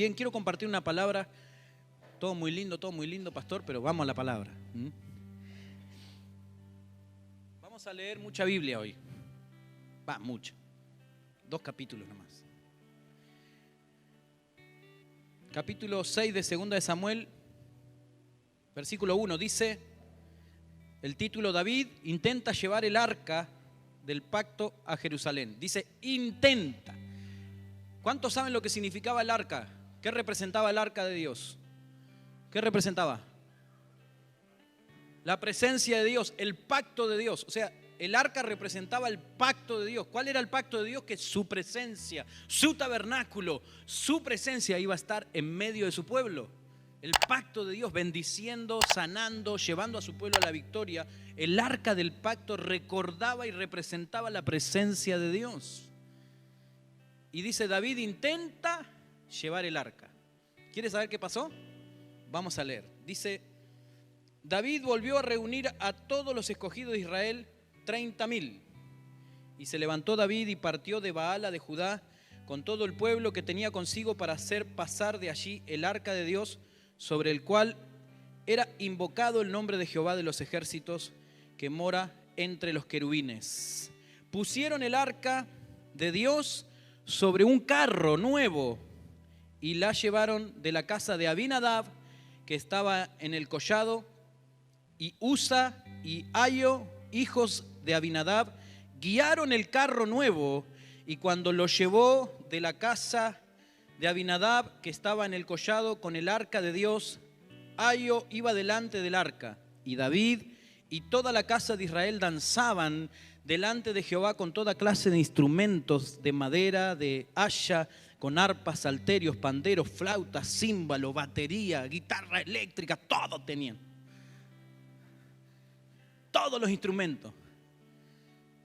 Bien, quiero compartir una palabra. Todo muy lindo, pastor, pero vamos a la palabra. Vamos a leer mucha Biblia hoy. Mucha. 2 capítulos nomás. Capítulo 6 de 2 de Samuel, versículo 1, dice el título: David intenta llevar el arca del pacto a Jerusalén. Dice, intenta. ¿Cuántos saben lo que significaba el arca? ¿Qué representaba el arca de Dios? ¿Qué representaba? La presencia de Dios, el pacto de Dios. O sea, el arca representaba el pacto de Dios. ¿Cuál era el pacto de Dios? Que su presencia, su tabernáculo, su presencia iba a estar en medio de su pueblo. El pacto de Dios, bendiciendo, sanando, llevando a su pueblo a la victoria. El arca del pacto recordaba y representaba la presencia de Dios. Y dice, David intenta llevar el arca. ¿Quieres saber qué pasó? Vamos a leer. Dice, David volvió a reunir a todos los escogidos de Israel, 30.000. Y se levantó David y partió de Baala de Judá con todo el pueblo que tenía consigo para hacer pasar de allí el arca de Dios, sobre el cual era invocado el nombre de Jehová de los ejércitos, que mora entre los querubines. Pusieron el arca de Dios sobre un carro nuevo y la llevaron de la casa de Abinadab, que estaba en el collado, y Usa y Ayo, hijos de Abinadab, guiaron el carro nuevo, y cuando lo llevó de la casa de Abinadab, que estaba en el collado con el arca de Dios, Ayo iba delante del arca, y David y toda la casa de Israel danzaban delante de Jehová con toda clase de instrumentos de madera, de haya, con arpas, salterios, panderos, flautas, címbalo, batería, guitarra eléctrica, todo tenían. Todos los instrumentos.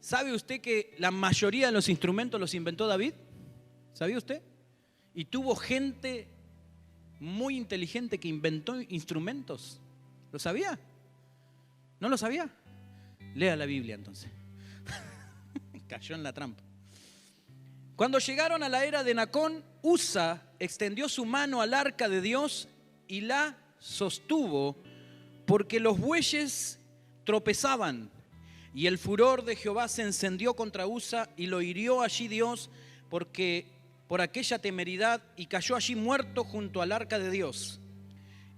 ¿Sabe usted que la mayoría de los instrumentos los inventó David? ¿Sabía usted? Y tuvo gente muy inteligente que inventó instrumentos. ¿Lo sabía? ¿No lo sabía? Lea la Biblia entonces. Cayó en la trampa. Cuando llegaron a la era de Nacón, Usa extendió su mano al arca de Dios y la sostuvo, porque los bueyes tropezaban, y el furor de Jehová se encendió contra Usa y lo hirió allí Dios por aquella temeridad, y cayó allí muerto junto al arca de Dios.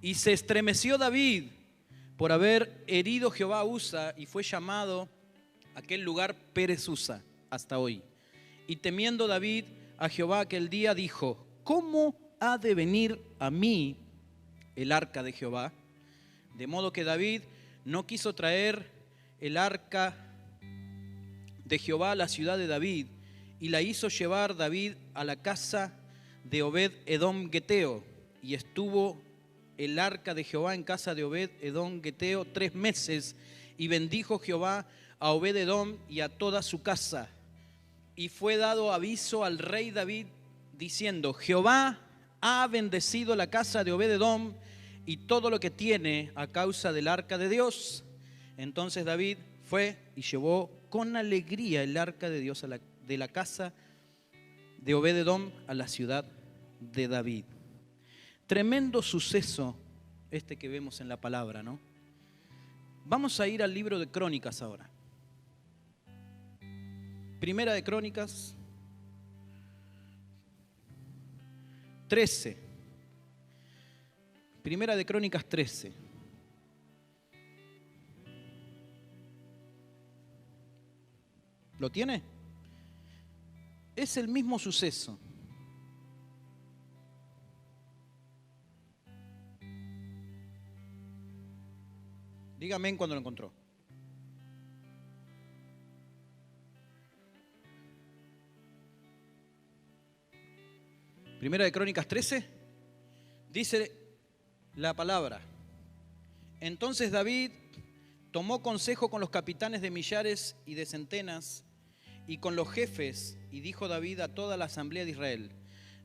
Y se estremeció David por haber herido Jehová a Usa, y fue llamado aquel lugar Pérez Usa hasta hoy. Y temiendo David a Jehová aquel día, dijo, ¿cómo ha de venir a mí el arca de Jehová? De modo que David no quiso traer el arca de Jehová a la ciudad de David, y la hizo llevar David a la casa de Obed-Edom Geteo, y estuvo el arca de Jehová en casa de Obed-Edom Geteo 3 meses, y bendijo Jehová a Obed-Edom y a toda su casa. Y fue dado aviso al rey David diciendo, Jehová ha bendecido la casa de Obed-Edom y todo lo que tiene a causa del arca de Dios. Entonces David fue y llevó con alegría el arca de Dios de la casa de Obed-Edom a la ciudad de David. Tremendo suceso este que vemos en la palabra, ¿no? Vamos a ir al libro de Crónicas ahora. Primera de Crónicas 13. Primera de Crónicas 13. ¿Lo tiene? Es el mismo suceso. Dígame cuando lo encontró. Primera de Crónicas 13, dice la palabra. Entonces David tomó consejo con los capitanes de millares y de centenas y con los jefes, y dijo David a toda la asamblea de Israel,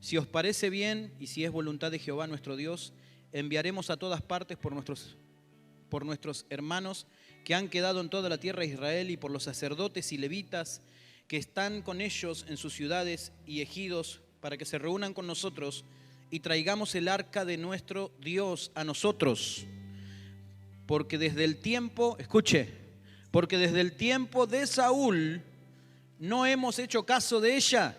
si os parece bien y si es voluntad de Jehová nuestro Dios, enviaremos a todas partes por nuestros hermanos que han quedado en toda la tierra de Israel, y por los sacerdotes y levitas que están con ellos en sus ciudades y ejidos, para que se reúnan con nosotros y traigamos el arca de nuestro Dios a nosotros. Porque desde el tiempo, escuche, porque desde el tiempo de Saúl no hemos hecho caso de ella.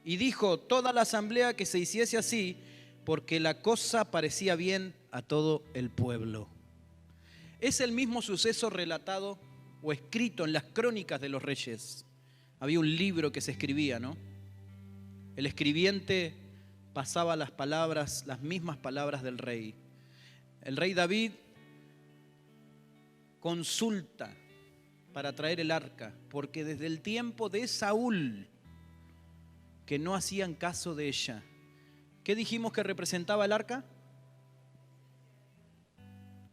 Y dijo toda la asamblea que se hiciese así, porque la cosa parecía bien a todo el pueblo. Es el mismo suceso relatado o escrito en las crónicas de los reyes. Había un libro que se escribía, ¿no? El escribiente pasaba las palabras, las mismas palabras del rey. El rey David consulta para traer el arca, porque desde el tiempo de Saúl que no hacían caso de ella. ¿Qué dijimos que representaba el arca?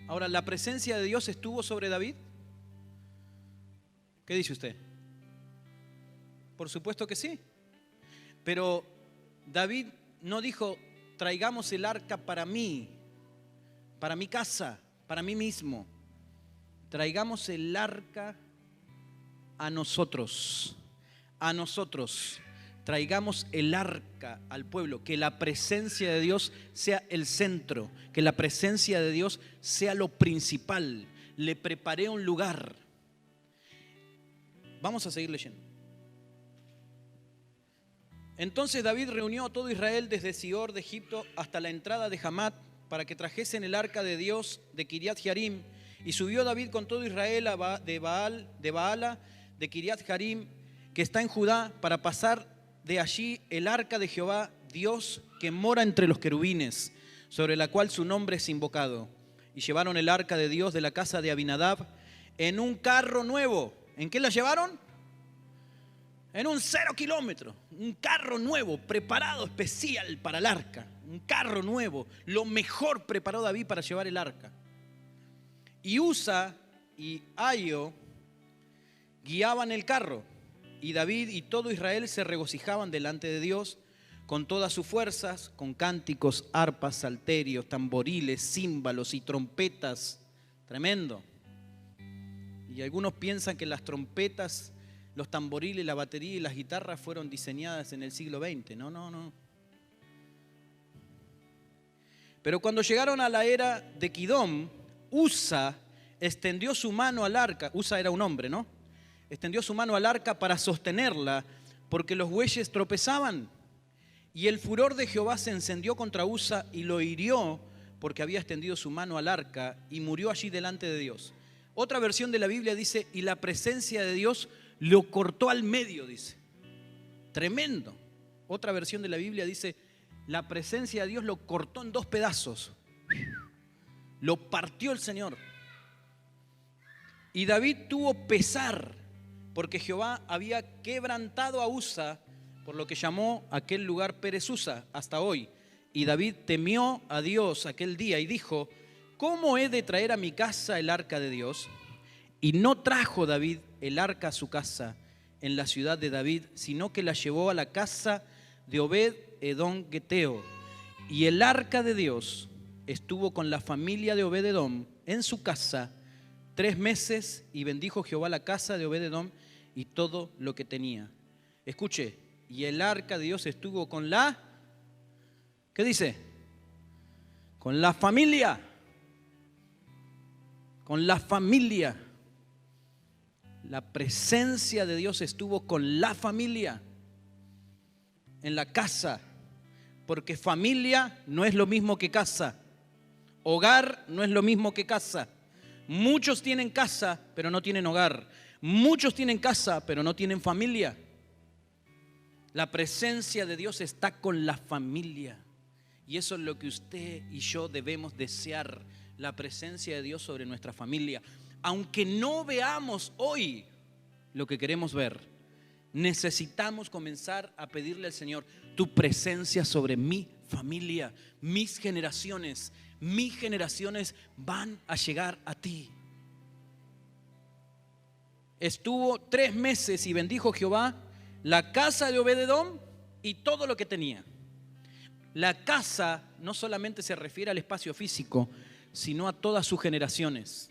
Ahora, ¿la presencia de Dios estuvo sobre David? ¿Qué dice usted? Por supuesto que sí. Pero David no dijo, traigamos el arca para mí, para mi casa, para mí mismo. Traigamos el arca a nosotros. A nosotros. Traigamos el arca al pueblo, que la presencia de Dios sea el centro, que la presencia de Dios sea lo principal. Le preparé un lugar. Vamos a seguir leyendo. Entonces David reunió a todo Israel desde Sior de Egipto hasta la entrada de Hamat para que trajesen el arca de Dios de Kiriat Jearim. Y subió David con todo Israel de Baala, de Kiriat Jearim, que está en Judá, para pasar de allí el arca de Jehová, Dios que mora entre los querubines, sobre la cual su nombre es invocado. Y llevaron el arca de Dios de la casa de Abinadab en un carro nuevo. ¿En qué la llevaron? En un 0 kilómetro. Un carro nuevo, preparado especial para el arca. Un carro nuevo. Lo mejor preparó David para llevar el arca. Y Usa y Ahio guiaban el carro. Y David y todo Israel se regocijaban delante de Dios con todas sus fuerzas, con cánticos, arpas, salterios, tamboriles, címbalos y trompetas. Tremendo. Y algunos piensan que las trompetas, los tamboriles, la batería y las guitarras fueron diseñadas en el siglo XX. No. Pero cuando llegaron a la era de Kidom, Usa extendió su mano al arca. Usa era un hombre, ¿no? Extendió su mano al arca para sostenerla, porque los bueyes tropezaban. Y el furor de Jehová se encendió contra Usa y lo hirió, porque había extendido su mano al arca y murió allí delante de Dios. Otra versión de la Biblia dice, y la presencia de Dios lo cortó al medio, dice. Tremendo. Otra versión de la Biblia dice, la presencia de Dios lo cortó en 2 pedazos. Lo partió el Señor. Y David tuvo pesar, porque Jehová había quebrantado a Usa, por lo que llamó aquel lugar Pérez Usa hasta hoy. Y David temió a Dios aquel día y dijo, ¿cómo he de traer a mi casa el arca de Dios? Y no trajo David el arca a su casa en la ciudad de David, sino que la llevó a la casa de Obed-Edom Geteo. Y el arca de Dios estuvo con la familia de Obed-Edom en su casa 3 meses, y bendijo Jehová la casa de Obed-Edom y todo lo que tenía. Escuche, y el arca de Dios estuvo con la, ¿qué dice? Con la familia. Con la familia. La presencia de Dios estuvo con la familia. En la casa. Porque familia no es lo mismo que casa. Hogar no es lo mismo que casa. Muchos tienen casa, pero no tienen hogar. Muchos tienen casa, pero no tienen familia. La presencia de Dios está con la familia. Y eso es lo que usted y yo debemos desear. La presencia de Dios sobre nuestra familia. Aunque no veamos hoy lo que queremos ver, necesitamos comenzar a pedirle al Señor tu presencia sobre mi familia, mis generaciones. Mis generaciones van a llegar a ti. Estuvo 3 meses y bendijo Jehová la casa de Obed-Edom y todo lo que tenía. La casa no solamente se refiere al espacio físico, sino a todas sus generaciones.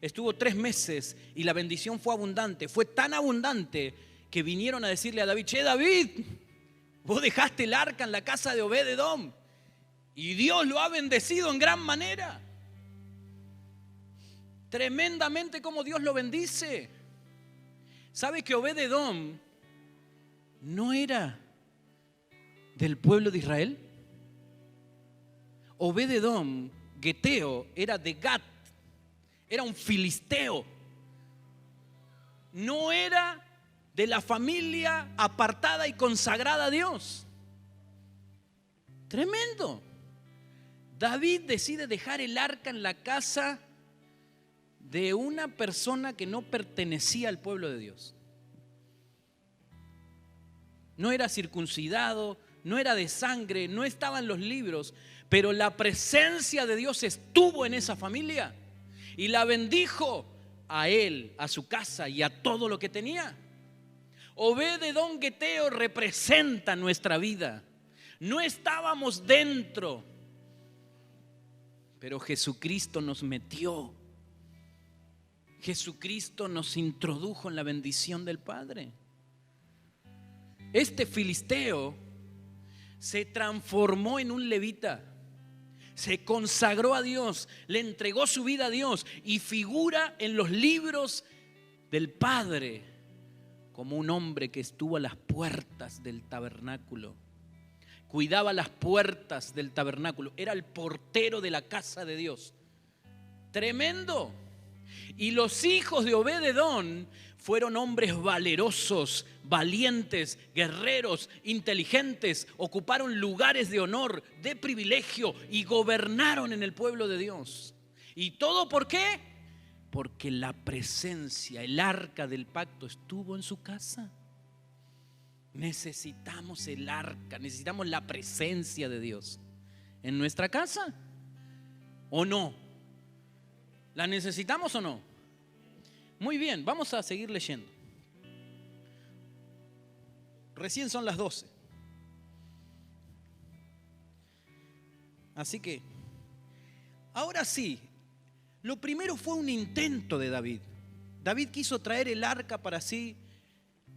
Estuvo 3 meses y la bendición fue abundante. Fue tan abundante que vinieron a decirle a David, che David, Vos dejaste el arca en la casa de Obed-edom y Dios lo ha bendecido en gran manera. Tremendamente como Dios lo bendice. ¿Sabe que Obed-edom no era del pueblo de Israel? Obed-edom, Geteo, era de Gat, era un filisteo. No era de la familia apartada y consagrada a Dios. Tremendo. David decide dejar el arca en la casa de una persona que no pertenecía al pueblo de Dios. No era circuncidado, no era de sangre, no estaba en los libros, pero la presencia de Dios estuvo en esa familia y la bendijo a él, a su casa y a todo lo que tenía. Obed-edom Geteo representa nuestra vida. No estábamos dentro, pero Jesucristo nos metió. Jesucristo nos introdujo en la bendición del Padre. Este filisteo se transformó en un levita, se consagró a Dios, le entregó su vida a Dios y figura en los libros del Padre como un hombre que estuvo a las puertas del tabernáculo. Cuidaba las puertas del tabernáculo, era el portero de la casa de Dios. Tremendo. Y los hijos de Obed-edom fueron hombres valerosos, valientes, guerreros, inteligentes, ocuparon lugares de honor, de privilegio y gobernaron en el pueblo de Dios. ¿Y todo por qué? Porque la presencia, el arca del pacto estuvo en su casa. Necesitamos el arca, necesitamos la presencia de Dios en nuestra casa. ¿O no? ¿La necesitamos o no? Muy bien, vamos a seguir leyendo. Recién son las 12. Así que, ahora sí, lo primero fue un intento de David. David quiso traer el arca para sí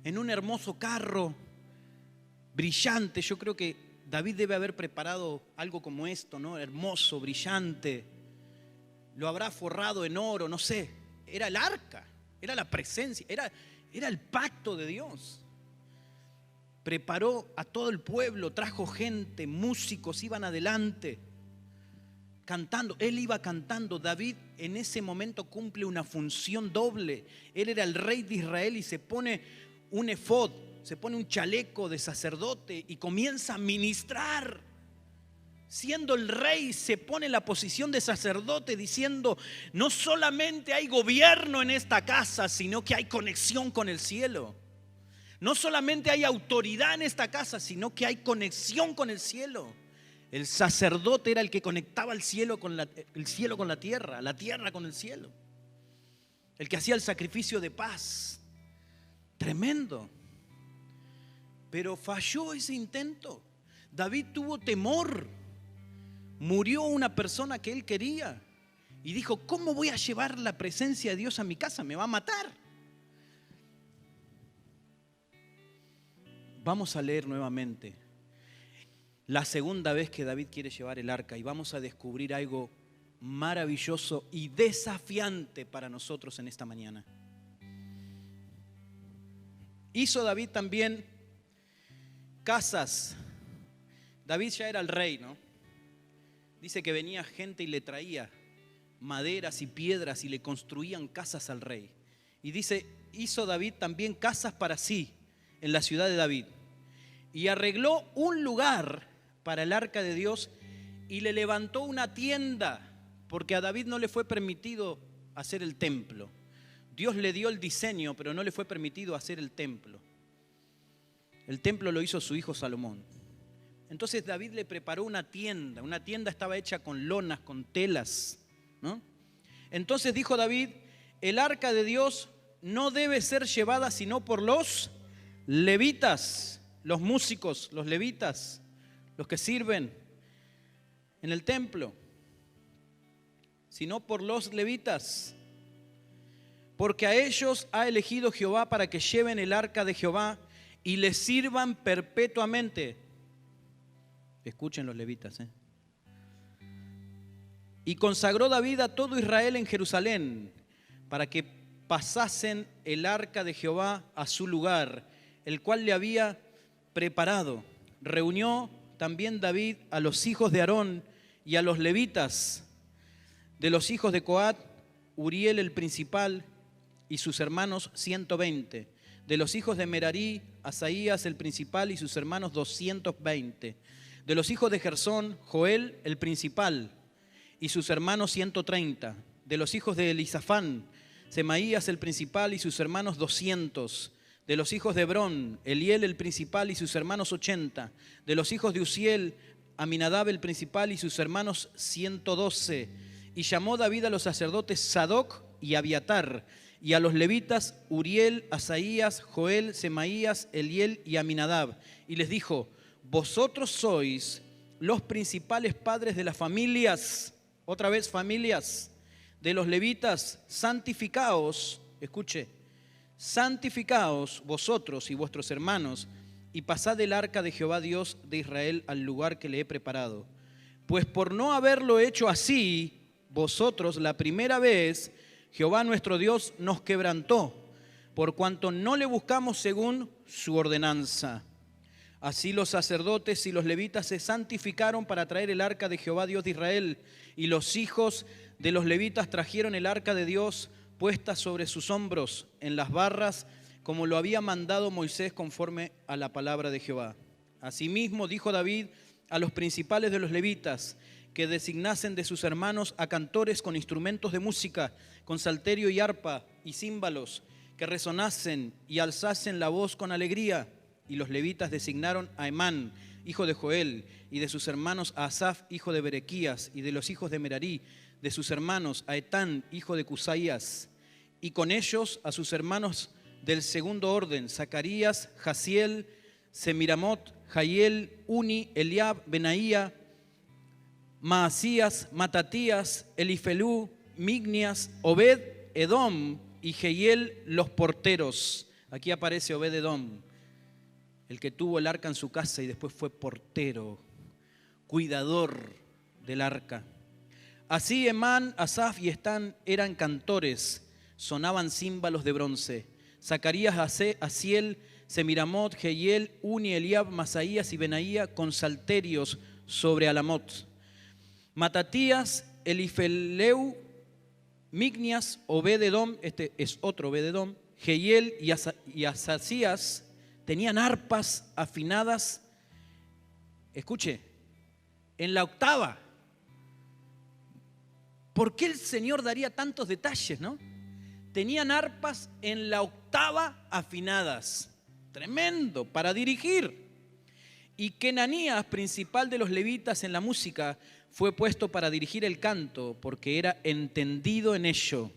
en un hermoso carro brillante. Yo creo que David debe haber preparado algo como esto, ¿no? Hermoso, brillante. Lo habrá forrado en oro, no sé. Era el arca, era la presencia, era el pacto de Dios. Preparó a todo el pueblo, trajo gente, músicos iban adelante, cantando. Él iba cantando. David en ese momento cumple una función doble. Él era el rey de Israel y se pone un efod, se pone un chaleco de sacerdote y comienza a ministrar. Siendo el rey, se pone en la posición de sacerdote diciendo: no solamente hay gobierno en esta casa, sino que hay conexión con el cielo. No solamente hay autoridad en esta casa, sino que hay conexión con el cielo. El sacerdote era el que conectaba el cielo con la tierra con el cielo. El que hacía el sacrificio de paz. Tremendo. Pero falló ese intento. David tuvo temor. Murió una persona que él quería. Y dijo: ¿cómo voy a llevar la presencia de Dios a mi casa? Me va a matar. Vamos a leer nuevamente la segunda vez que David quiere llevar el arca y vamos a descubrir algo maravilloso y desafiante para nosotros en esta mañana. Hizo David también casas. David ya era el rey, ¿no? Dice que venía gente y le traía maderas y piedras y le construían casas al rey. Y dice: hizo David también casas para sí en la ciudad de David, y arregló un lugar para el arca de Dios y le levantó una tienda, porque a David no le fue permitido hacer el templo. Dios le dio el diseño, pero no le fue permitido hacer el templo. El templo lo hizo su hijo Salomón. Entonces David le preparó una tienda. Una tienda estaba hecha con lonas, con telas, ¿no? Entonces dijo David: el arca de Dios no debe ser llevada sino por los levitas, los músicos, los levitas, los que sirven en el templo, sino por los levitas, porque a ellos ha elegido Jehová para que lleven el arca de Jehová y le sirvan perpetuamente. Escuchen los levitas, Y consagró David a todo Israel en Jerusalén para que pasasen el arca de Jehová a su lugar, el cual le había preparado. Reunió también David a los hijos de Aarón y a los levitas, de los hijos de Coat, Uriel el principal y sus hermanos 120. De los hijos de Merarí, Asaías el principal y sus hermanos 220. De los hijos de Gersón, Joel el principal y sus hermanos 130. De los hijos de Elisafán, Semaías el principal y sus hermanos 200. De los hijos de Hebrón, Eliel el principal y sus hermanos 80. De los hijos de Uziel, Aminadab el principal y sus hermanos 112. Y llamó David a los sacerdotes Sadoc y Abiatar, y a los levitas Uriel, Asaías, Joel, Semaías, Eliel y Aminadab. Y les dijo: vosotros sois los principales padres de las familias, otra vez familias, de los levitas, santificaos, escuche, santificaos vosotros y vuestros hermanos, y pasad el arca de Jehová Dios de Israel al lugar que le he preparado. Pues por no haberlo hecho así, vosotros la primera vez, Jehová nuestro Dios nos quebrantó, por cuanto no le buscamos según su ordenanza. Así los sacerdotes y los levitas se santificaron para traer el arca de Jehová Dios de Israel, y los hijos de los levitas trajeron el arca de Dios puesta sobre sus hombros en las barras, como lo había mandado Moisés conforme a la palabra de Jehová. Asimismo dijo David a los principales de los levitas que designasen de sus hermanos a cantores con instrumentos de música, con salterio y arpa y címbalos, que resonasen y alzasen la voz con alegría. Y los levitas designaron a Emán, hijo de Joel, y de sus hermanos a Asaf, hijo de Berequías, y de los hijos de Merarí, de sus hermanos a Etán, hijo de Cusaías, y con ellos a sus hermanos del segundo orden, Zacarías, Jaziel, Semiramot, Jaiel, Uni, Eliab, Benaía, Maasías, Matatías, Elifelú, Mignias, Obed, Edom y Jehiel, los porteros. Aquí aparece Obed Edom, el que tuvo el arca en su casa y después fue portero, cuidador del arca. Así Emán, Asaf y Están eran cantores, sonaban címbalos de bronce. Zacarías, Asiel, Semiramot, Jehiel, Uni, Eliab, Masaías y Benaía con salterios sobre Alamot. Matatías, Elifeleu, Mignias, Obed-edom, este es otro Obed-edom, Jehiel y Asasías tenían arpas afinadas, escuche, en la octava. ¿Por qué el Señor daría tantos detalles, no? Tenían arpas en la octava afinadas. Tremendo, para dirigir. Y Kenanías, principal de los levitas en la música, fue puesto para dirigir el canto, porque era entendido en ello.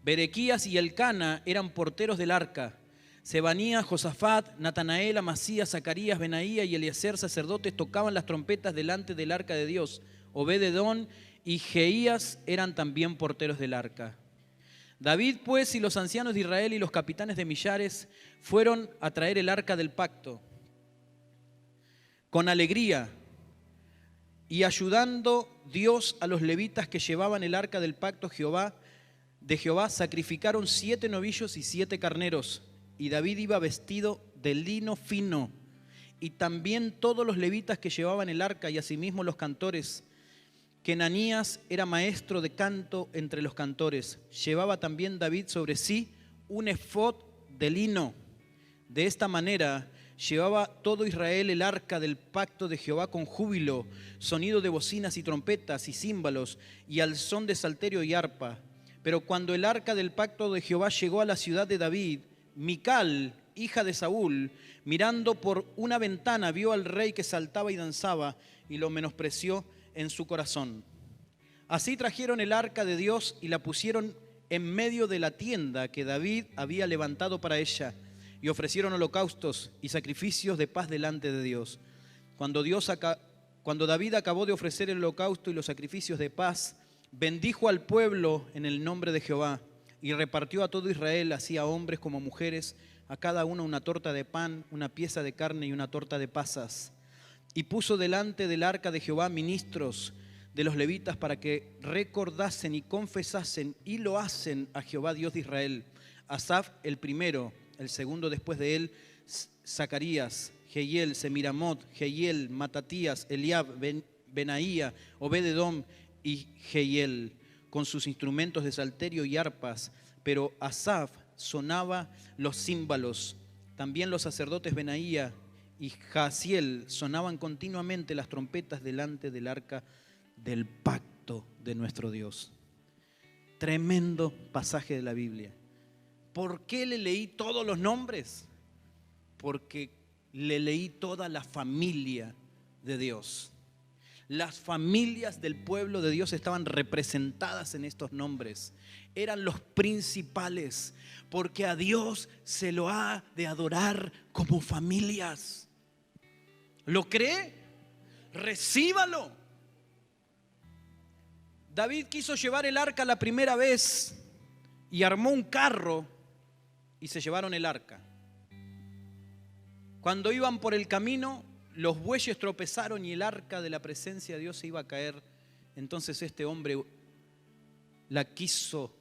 Berequías y Elcana eran porteros del arca. Sebanía, Josafat, Natanael, Amasías, Zacarías, Benaía y Eliezer, sacerdotes, tocaban las trompetas delante del arca de Dios. Obed-edom y Jeías eran también porteros del arca. David, pues, y los ancianos de Israel y los capitanes de millares fueron a traer el arca del pacto con alegría, y ayudando Dios a los levitas que llevaban el arca del pacto de Jehová, sacrificaron 7 novillos y 7 carneros. Y David iba vestido de lino fino, y también todos los levitas que llevaban el arca, y asimismo los cantores. Kenanías era maestro de canto entre los cantores. Llevaba también David sobre sí un efod de lino. De esta manera llevaba todo Israel el arca del pacto de Jehová con júbilo, sonido de bocinas y trompetas y címbalos, y al son de salterio y arpa. Pero cuando el arca del pacto de Jehová llegó a la ciudad de David, Mical, hija de Saúl, mirando por una ventana, vio al rey que saltaba y danzaba, y lo menospreció en su corazón. Así trajeron el arca de Dios y la pusieron en medio de la tienda que David había levantado para ella, y ofrecieron holocaustos y sacrificios de paz delante de Dios. Cuando David acabó de ofrecer el holocausto y los sacrificios de paz, bendijo al pueblo en el nombre de Jehová y repartió a todo Israel, así a hombres como a mujeres, a cada uno una torta de pan, una pieza de carne y una torta de pasas. Y puso delante del arca de Jehová ministros de los levitas para que recordasen y confesasen y lo hacen a Jehová Dios de Israel. Asaf el primero, el segundo después de él, Zacarías, Jehiel, Semiramot, Jehiel, Matatías, Eliab, Benaía, Obed-edom y Jehiel, con sus instrumentos de salterio y arpas. Pero Asaf sonaba los címbalos. También los sacerdotes Benaía y Jaasiel sonaban continuamente las trompetas delante del arca del pacto de nuestro Dios. Tremendo pasaje de la Biblia. ¿Por qué le leí todos los nombres? Porque le leí toda la familia de Dios. Las familias del pueblo de Dios estaban representadas en estos nombres. Eran los principales, porque a Dios se lo ha de adorar como familias. ¿Lo cree? Recíbalo. David quiso llevar el arca la primera vez y armó un carro y se llevaron el arca. Cuando iban por el camino, los bueyes tropezaron y el arca de la presencia de Dios se iba a caer. Entonces este hombre quiso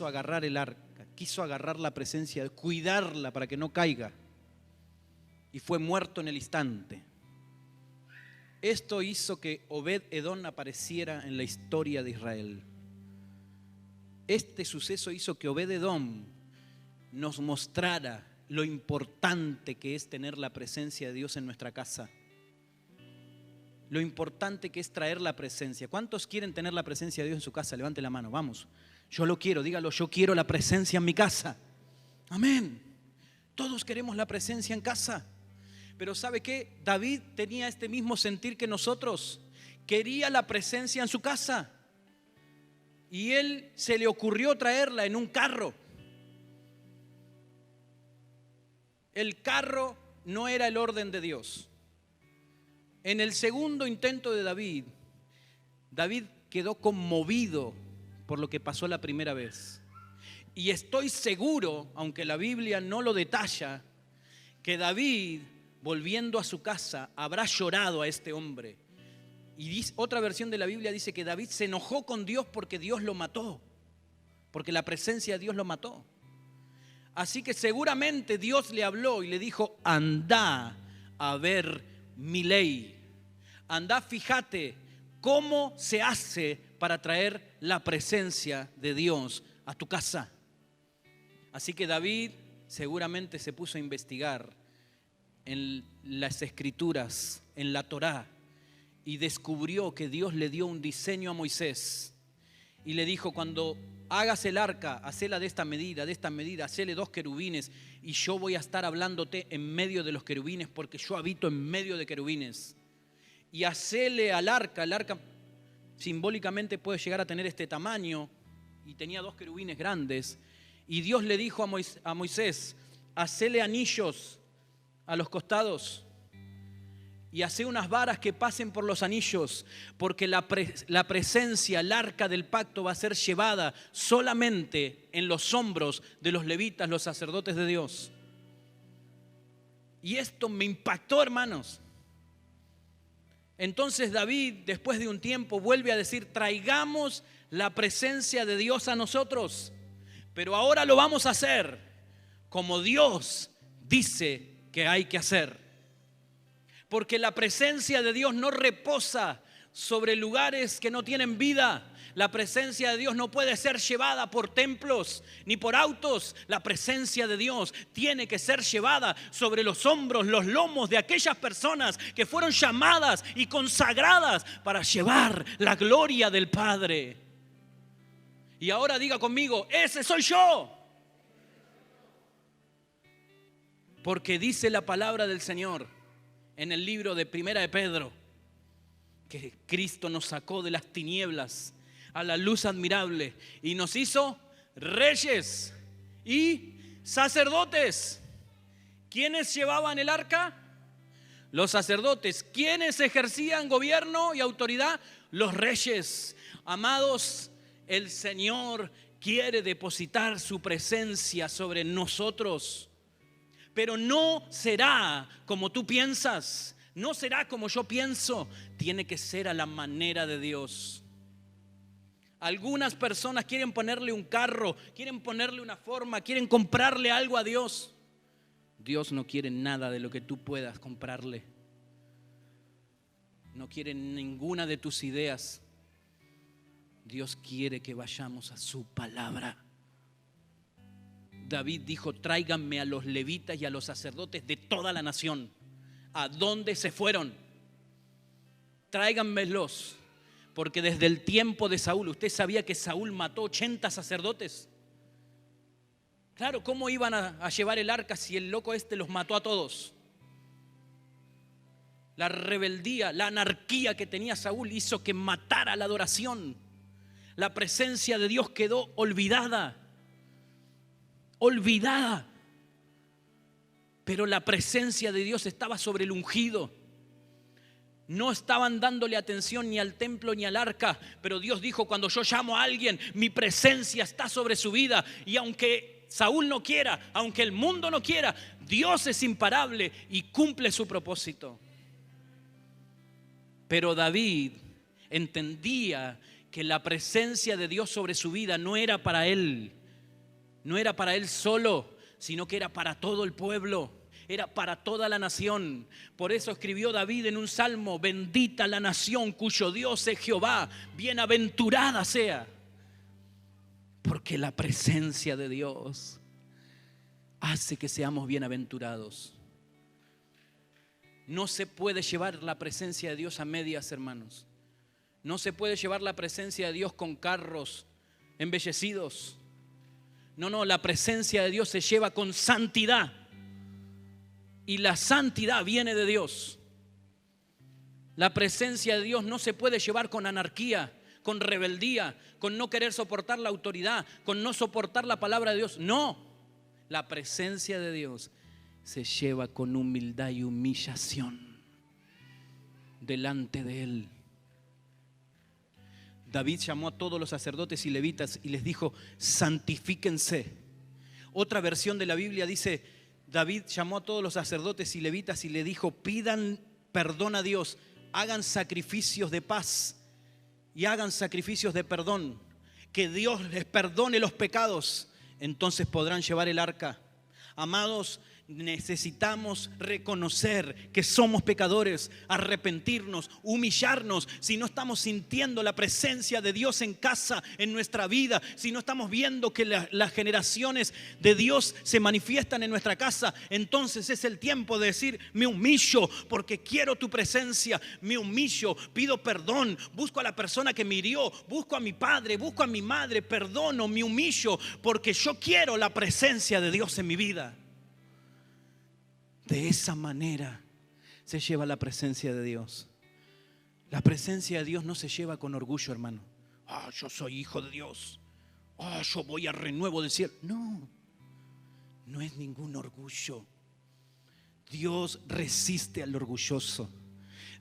agarrar el arca, quiso agarrar la presencia, cuidarla para que no caiga. Y fue muerto en el instante. Esto hizo que Obed-edom apareciera en la historia de Israel. Este suceso hizo que Obed-edom nos mostrara lo importante que es tener la presencia de Dios en nuestra casa. Lo importante que es traer la presencia. ¿Cuántos quieren tener la presencia de Dios en su casa? Levante la mano, vamos. Yo lo quiero, dígalo, yo quiero la presencia en mi casa. Amén. Todos queremos la presencia en casa. Pero ¿sabe qué? David tenía este mismo sentir que nosotros. Quería la presencia en su casa. Y él se le ocurrió traerla en un carro. El carro no era el orden de Dios. En el segundo intento de David, David quedó conmovido por lo que pasó la primera vez. Y estoy seguro, aunque la Biblia no lo detalla, que David, volviendo a su casa, habrá llorado a este hombre. Y otra versión de la Biblia dice que David se enojó con Dios porque Dios lo mató, porque la presencia de Dios lo mató. Así que seguramente Dios le habló y le dijo: anda a ver mi ley. Anda, fíjate cómo se hace para traer la presencia de Dios a tu casa. Así que David seguramente se puso a investigar en las escrituras, en la Torá, y descubrió que Dios le dio un diseño a Moisés. Y le dijo: cuando hagas el arca, hacela de esta medida, hacele 2 querubines, y yo voy a estar hablándote en medio de los querubines, porque yo habito en medio de querubines. Y hacele al arca, el arca simbólicamente puede llegar a tener este tamaño, y tenía 2 querubines grandes. Y Dios le dijo a Moisés: hacele anillos a los costados y hace unas varas que pasen por los anillos, porque la presencia, el arca del pacto va a ser llevada solamente en los hombros de los levitas, los sacerdotes de Dios. Y esto me impactó, hermanos. Entonces David, después de un tiempo, vuelve a decir: traigamos la presencia de Dios a nosotros, pero ahora lo vamos a hacer como Dios dice que hay que hacer. Porque la presencia de Dios no reposa sobre lugares que no tienen vida. La presencia de Dios no puede ser llevada por templos ni por autos. La presencia de Dios tiene que ser llevada sobre los hombros, los lomos de aquellas personas que fueron llamadas y consagradas para llevar la gloria del Padre. Y ahora diga conmigo: ese soy yo. Porque dice la palabra del Señor en el libro de Primera de Pedro, que Cristo nos sacó de las tinieblas a la luz admirable y nos hizo reyes y sacerdotes. ¿Quiénes llevaban el arca? Los sacerdotes. ¿Quiénes ejercían gobierno y autoridad? Los reyes. Amados, el Señor quiere depositar su presencia sobre nosotros. Pero no será como tú piensas, no será como yo pienso, tiene que ser a la manera de Dios. Algunas personas quieren ponerle un carro, quieren ponerle una forma, quieren comprarle algo a Dios. Dios no quiere nada de lo que tú puedas comprarle. No quiere ninguna de tus ideas. Dios quiere que vayamos a su palabra. David dijo: tráiganme a los levitas y a los sacerdotes de toda la nación. ¿A dónde se fueron? Tráiganmelos. Porque desde el tiempo de Saúl, ¿usted sabía que Saúl mató 80 sacerdotes? Claro, ¿cómo iban a llevar el arca si el loco este los mató a todos? La rebeldía, la anarquía que tenía Saúl hizo que matara la adoración. La presencia de Dios quedó olvidada. Olvidada. Pero la presencia de Dios estaba sobre el ungido. No estaban dándole atención ni al templo ni al arca, pero Dios dijo: cuando yo llamo a alguien, mi presencia está sobre su vida. Y aunque Saúl no quiera, aunque el mundo no quiera, Dios es imparable y cumple su propósito. Pero David entendía que la presencia de Dios sobre su vida no era para él, no era para él solo, sino que era para todo el pueblo. Era para toda la nación. Por eso escribió David en un salmo: bendita la nación cuyo Dios es Jehová, bienaventurada sea. Porque la presencia de Dios hace que seamos bienaventurados. No se puede llevar la presencia de Dios a medias, hermanos. No se puede llevar la presencia de Dios con carros embellecidos. No, la presencia de Dios se lleva con santidad. Y la santidad viene de Dios. La presencia de Dios no se puede llevar con anarquía, con rebeldía, con no querer soportar la autoridad, con no soportar la palabra de Dios. No, la presencia de Dios se lleva con humildad y humillación delante de Él. David llamó a todos los sacerdotes y levitas y les dijo: santifíquense. Otra versión de la Biblia dice: David llamó a todos los sacerdotes y levitas y le dijo: pidan perdón a Dios, hagan sacrificios de paz y hagan sacrificios de perdón, que Dios les perdone los pecados, entonces podrán llevar el arca. Amados, necesitamos reconocer que somos pecadores, arrepentirnos, humillarnos. Si no estamos sintiendo la presencia de Dios en casa, en nuestra vida, si no estamos viendo que las generaciones de Dios se manifiestan en nuestra casa, entonces es el tiempo de decir: me humillo porque quiero tu presencia, me humillo, pido perdón, busco a la persona que me hirió, busco a mi padre, busco a mi madre, perdono, me humillo porque yo quiero la presencia de Dios en mi vida. De esa manera se lleva la presencia de Dios. La presencia de Dios no se lleva con orgullo, hermano. Yo soy hijo de Dios. Yo voy al renuevo del cielo. No, no es ningún orgullo. Dios resiste al orgulloso.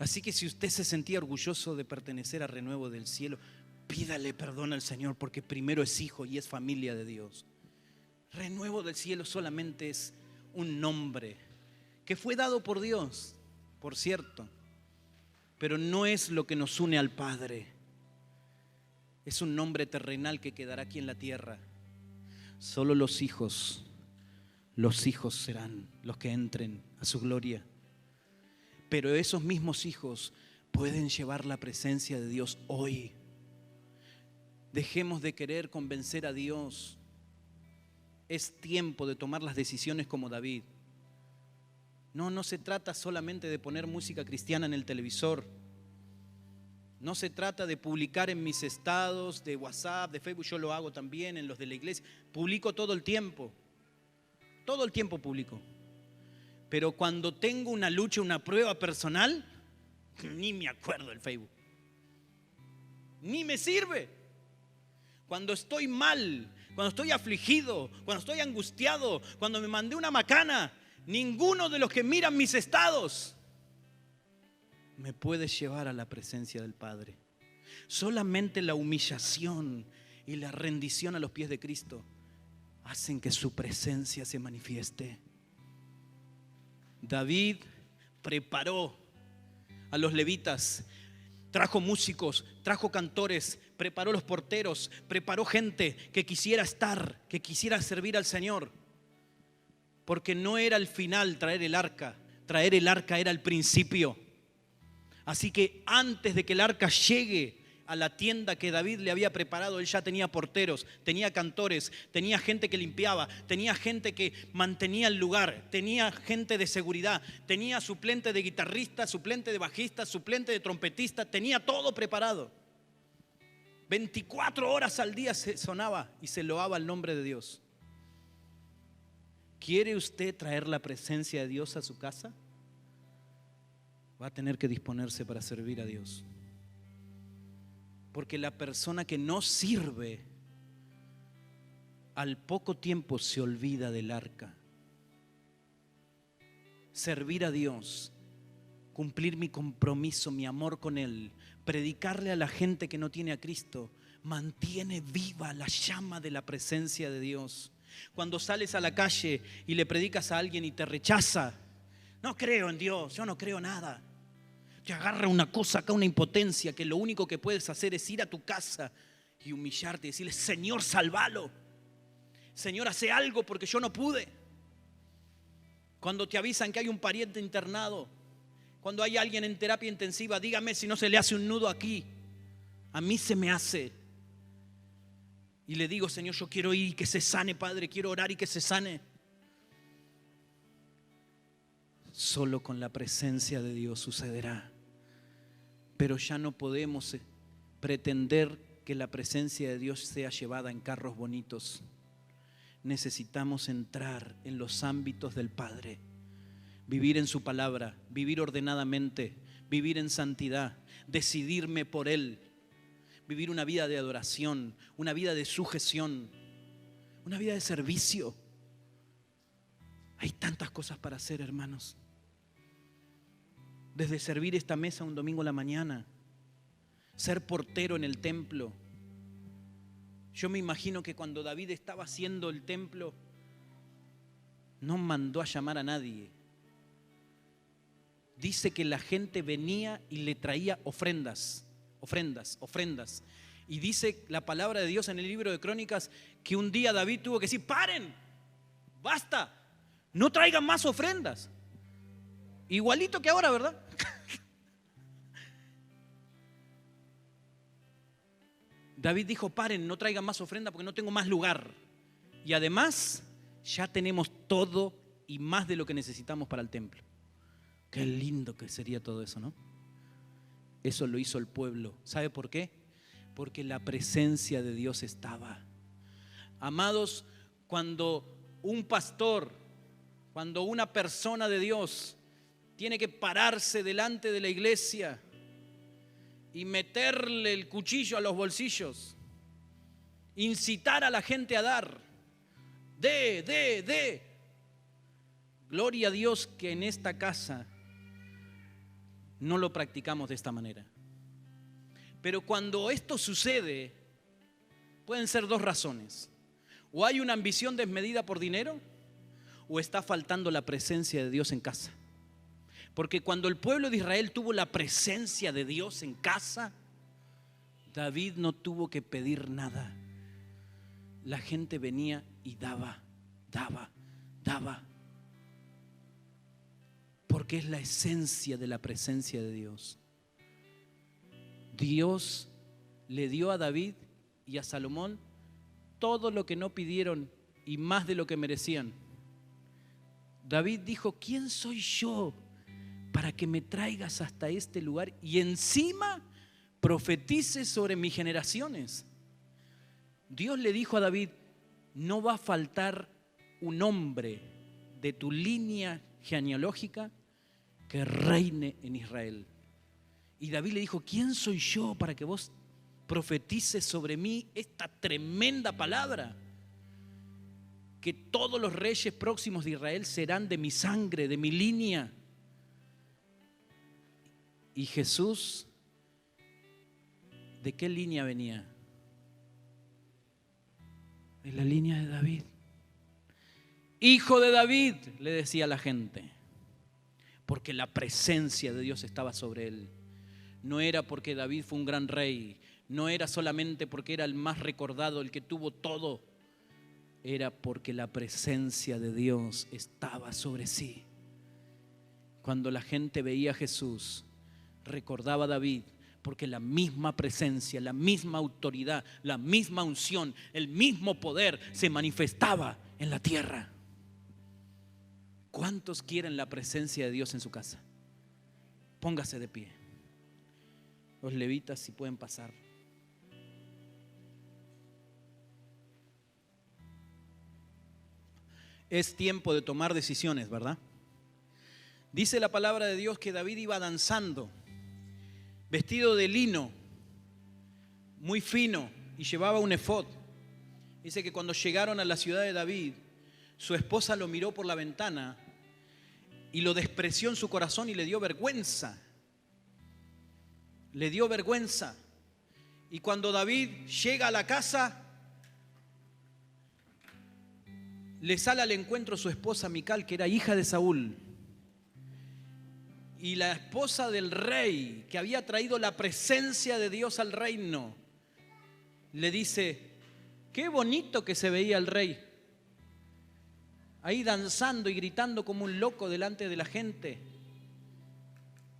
Así que si usted se sentía orgulloso de pertenecer al renuevo del cielo, pídale perdón al Señor, porque primero es hijo y es familia de Dios. Renuevo del cielo solamente es un nombre que fue dado por Dios, por cierto, pero no es lo que nos une al Padre. Es un nombre terrenal que quedará aquí en la tierra. Solo los hijos serán los que entren a su gloria. Pero esos mismos hijos pueden llevar la presencia de Dios hoy. Dejemos de querer convencer a Dios. Es tiempo de tomar las decisiones como David. No se trata solamente de poner música cristiana en el televisor. No se trata de publicar en mis estados de WhatsApp, de Facebook. Yo lo hago también, en los de la iglesia. Publico todo el tiempo. Todo el tiempo publico. Pero cuando tengo una lucha, una prueba personal, ni me acuerdo del Facebook. Ni me sirve. Cuando estoy mal, cuando estoy afligido, cuando estoy angustiado, cuando me mandé una macana, ninguno de los que miran mis estados me puede llevar a la presencia del Padre. Solamente la humillación y la rendición a los pies de Cristo hacen que su presencia se manifieste. David preparó a los levitas, trajo músicos, trajo cantores, preparó los porteros, preparó gente que quisiera estar, que quisiera servir al Señor. Porque no era el final traer el arca era el principio. Así que antes de que el arca llegue a la tienda que David le había preparado, él ya tenía porteros, tenía cantores, tenía gente que limpiaba, tenía gente que mantenía el lugar, tenía gente de seguridad, tenía suplente de guitarrista, suplente de bajista, suplente de trompetista, tenía todo preparado. 24 horas al día se sonaba y se loaba el nombre de Dios. ¿Quiere usted traer la presencia de Dios a su casa? Va a tener que disponerse para servir a Dios. Porque la persona que no sirve, al poco tiempo se olvida del arca. Servir a Dios, cumplir mi compromiso, mi amor con Él, predicarle a la gente que no tiene a Cristo, mantiene viva la llama de la presencia de Dios. Cuando sales a la calle y le predicas a alguien y te rechaza, no creo en Dios, yo no creo nada. Te agarra una cosa acá, una impotencia, que lo único que puedes hacer es ir a tu casa y humillarte y decirle: Señor, sálvalo. Señor, hace algo porque yo no pude. Cuando te avisan que hay un pariente internado, cuando hay alguien en terapia intensiva, dígame si no se le hace un nudo aquí. A mí se me hace. Y le digo: Señor, yo quiero ir y que se sane, Padre, quiero orar y que se sane. Solo con la presencia de Dios sucederá. Pero ya no podemos pretender que la presencia de Dios sea llevada en carros bonitos. Necesitamos entrar en los ámbitos del Padre, vivir en su palabra, vivir ordenadamente, vivir en santidad, decidirme por Él, vivir una vida de adoración, una vida de sujeción, una vida de servicio. Hay tantas cosas para hacer, hermanos. Desde servir esta mesa un domingo a la mañana, ser portero en el templo. Yo me imagino que cuando David estaba haciendo el templo, no mandó a llamar a nadie. Dice que la gente venía y le traía ofrendas. Y dice la palabra de Dios en el libro de Crónicas que un día David tuvo que decir: paren, basta, no traigan más ofrendas. Igualito que ahora, ¿verdad? David dijo: paren, no traigan más ofrenda porque no tengo más lugar. Y además ya tenemos todo y más de lo que necesitamos para el templo. Qué lindo que sería todo eso, ¿no? Eso lo hizo el pueblo. ¿Sabe por qué? Porque la presencia de Dios estaba. Amados, cuando un pastor, cuando una persona de Dios tiene que pararse delante de la iglesia y meterle el cuchillo a los bolsillos, incitar a la gente a dar, gloria a Dios que en esta casa no lo practicamos de esta manera. Pero cuando esto sucede, pueden ser dos razones: o hay una ambición desmedida por dinero, o está faltando la presencia de Dios en casa. Porque cuando el pueblo de Israel tuvo la presencia de Dios en casa, David no tuvo que pedir nada. La gente venía y daba. Porque es la esencia de la presencia de Dios. Dios le dio a David y a Salomón todo lo que no pidieron y más de lo que merecían. David dijo: ¿quién soy yo para que me traigas hasta este lugar y encima profetices sobre mis generaciones? Dios le dijo a David: no va a faltar un hombre de tu línea genealógica que reine en Israel. Y David le dijo: ¿quién soy yo para que vos profetices sobre mí esta tremenda palabra? Que todos los reyes próximos de Israel serán de mi sangre, de mi línea. Y Jesús, ¿de qué línea venía? de la línea de David. Hijo de David, le decía la gente, porque la presencia de Dios estaba sobre él. No era porque David fue un gran rey, no era solamente porque era el más recordado, el que tuvo todo, era porque la presencia de Dios estaba sobre sí. Cuando la gente veía a Jesús, recordaba a David, porque la misma presencia, la misma autoridad, la misma unción, el mismo poder se manifestaba en la tierra. ¿Cuántos quieren la presencia de Dios en su casa? Póngase de pie. Los levitas, si pueden pasar. Es tiempo de tomar decisiones, ¿verdad? Dice la palabra de Dios que David iba danzando, vestido de lino, muy fino, y llevaba un efod. Dice que cuando llegaron a la ciudad de David, su esposa lo miró por la ventana y lo despreció en su corazón y le dio vergüenza. Le dio vergüenza. Y cuando David llega a la casa, le sale al encuentro su esposa Mical, que era hija de Saúl. Y la esposa del rey, que había traído la presencia de Dios al reino, le dice: qué bonito que se veía el rey, ahí danzando y gritando como un loco delante de la gente.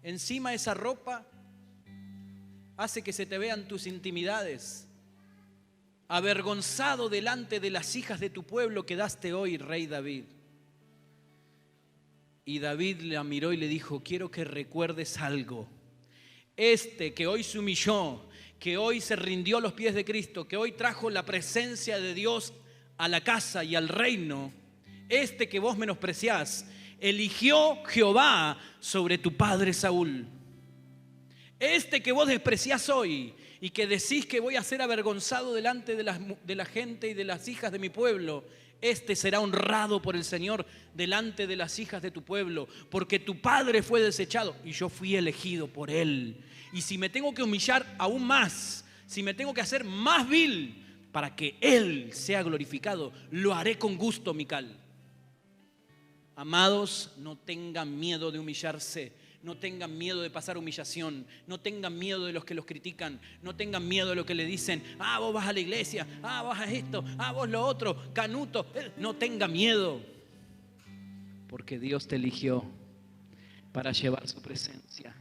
Encima esa ropa hace que se te vean tus intimidades. Avergonzado delante de las hijas de tu pueblo quedaste hoy, rey David. Y David la miró y le dijo: quiero que recuerdes algo. Este que hoy se humilló, que hoy se rindió a los pies de Cristo, que hoy trajo la presencia de Dios a la casa y al reino, este que vos menospreciás, eligió Jehová sobre tu padre Saúl. Este que vos despreciás hoy y que decís que voy a ser avergonzado delante de la gente y de las hijas de mi pueblo, este será honrado por el Señor delante de las hijas de tu pueblo, porque tu padre fue desechado y yo fui elegido por él. Y si me tengo que humillar aún más, si me tengo que hacer más vil para que él sea glorificado, lo haré con gusto, Mical. Amados, no tengan miedo de humillarse. No tengan miedo de pasar humillación. No tengan miedo de los que los critican. No tengan miedo de lo que le dicen: ah, vos vas a la iglesia, ah, vas a esto, ah, vos lo otro, canuto. No tenga miedo, porque Dios te eligió para llevar su presencia.